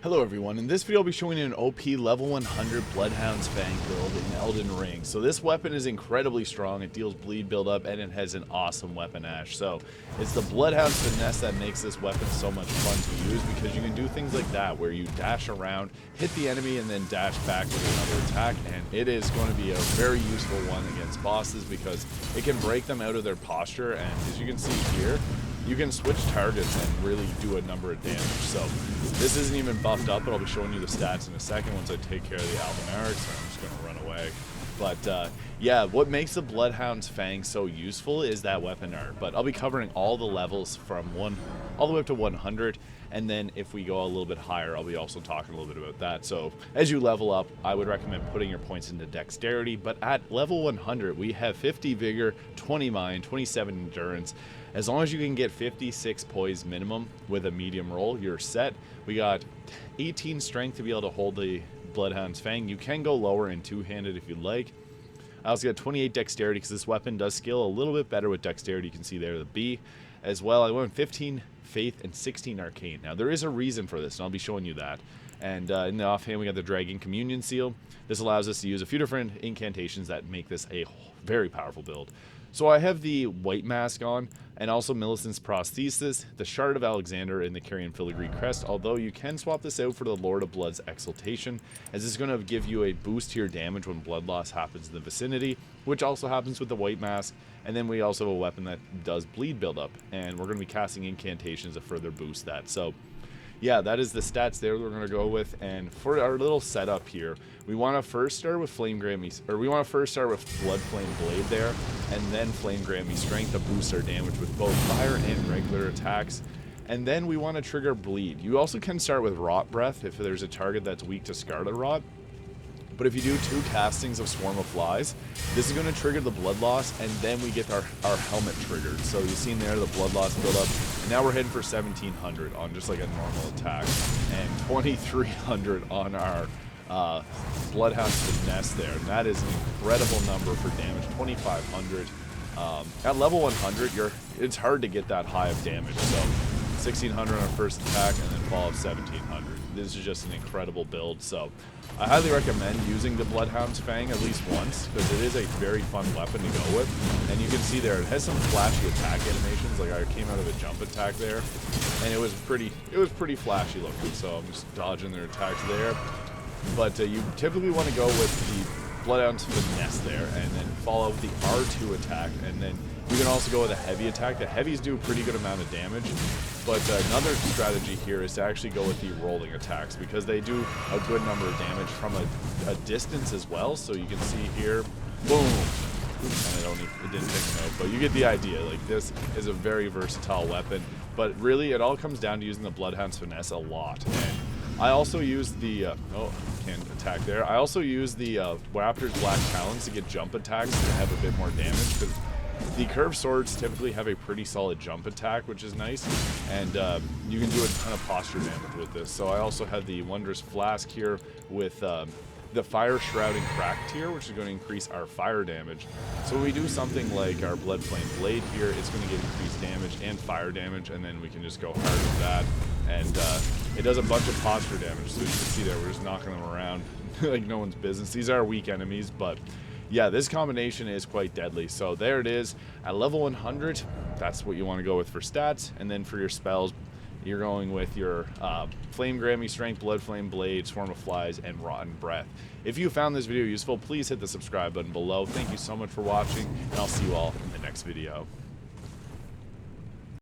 Hello everyone, in this video I'll be showing you an OP level 100 Bloodhound's Fang build in Elden Ring. So this weapon is incredibly strong, it deals bleed buildup, and it has an awesome weapon ash. So it's the Bloodhound's finesse that makes this weapon so much fun to use, because you can do things like that where you dash around, hit the enemy, and then dash back with another attack, and it is going to be a very useful one against bosses because it can break them out of their posture. And as you can see here, you can switch targets and really do a number of damage. So this isn't even buffed up, but I'll be showing you the stats in a second once I take care of the Alvin. So I'm just going to run away. But yeah, what makes the Bloodhound's Fang so useful is that weapon art. But I'll be covering all the levels from 1 all the way up to 100. And then if we go a little bit higher, I'll be also talking a little bit about that. So as you level up, I would recommend putting your points into dexterity. But at level 100, we have 50 vigor, 20 mind, 27 endurance. As long as you can get 56 poise minimum with a medium roll, you're set. We got 18 strength to be able to hold the Bloodhound's Fang. You can go lower in two-handed if you'd like. I also got 28 dexterity because this weapon does scale a little bit better with dexterity. You can see there the B. As well, I went 15 faith and 16 arcane. Now there is a reason for this, and I'll be showing you that. And in the offhand, we got the Dragon Communion Seal. This allows us to use a few different incantations that make this a very powerful build. So I have the White Mask on, and also Millicent's Prosthesis, the Shard of Alexander, and the Carrion Filigree Crest, although you can swap this out for the Lord of Blood's Exaltation, as it's going to give you a boost to your damage when blood loss happens in the vicinity, which also happens with the White Mask. And then we also have a weapon that does bleed buildup, and we're going to be casting incantations to further boost that. So yeah, that is the stats there we're going to go with. And for our little setup here, we want to first start with Bloodflame Blade there, and then Flame Grammy Strength to boost our damage with both fire and regular attacks. And then we want to trigger Bleed. You also can start with Rot Breath if there's a target that's weak to Scarlet Rot. But if you do 2 castings of Swarm of Flies, this is going to trigger the blood loss, and then we get our helmet triggered. So you've seen there the blood loss build up, and now we're heading for 1700 on just like a normal attack, and 2300 on our Bloodhound's Finesse there, and that is an incredible number for damage. 2500 at level 100, it's hard to get that high of damage. So 1600 on our first attack, and then fall of 1700. This is just an incredible build. So I highly recommend using the Bloodhound's Fang at least once, because it is a very fun weapon to go with. And you can see there, it has some flashy attack animations, like I came out of a jump attack there, and it was pretty flashy looking. So I'm just dodging their attacks there. But you typically want to go with the Bloodhound's Finesse there, and then follow with the R2 attack, and then you can also go with a heavy attack. The heavies do a pretty good amount of damage, but another strategy here is to actually go with the rolling attacks, because they do a good number of damage from a distance as well. So you can see here, boom, and it didn't take note, but you get the idea. Like, this is a very versatile weapon, but really it all comes down to using the Bloodhound's Finesse a lot. And I also use the can't attack there. I also use the Raptor's Black Talons to get jump attacks to have a bit more damage, because the curved swords typically have a pretty solid jump attack, which is nice, and you can do a ton of posture damage with this. So I also have the Wondrous Flask here with the Fire Shrouding Crack tier, which is going to increase our fire damage. So when we do something like our Bloodflame Blade here, it's going to get increased damage and fire damage, and then we can just go hard with that. And it does a bunch of posture damage, so you can see there, we're just knocking them around like no one's business. These are weak enemies, but yeah, this combination is quite deadly. So there it is. At level 100, that's what you want to go with for stats. And then for your spells, you're going with your Flame Grammy Strength, Bloodflame Blade, Swarm of Flies, and Rotten Breath. If you found this video useful, please hit the subscribe button below. Thank you so much for watching, and I'll see you all in the next video.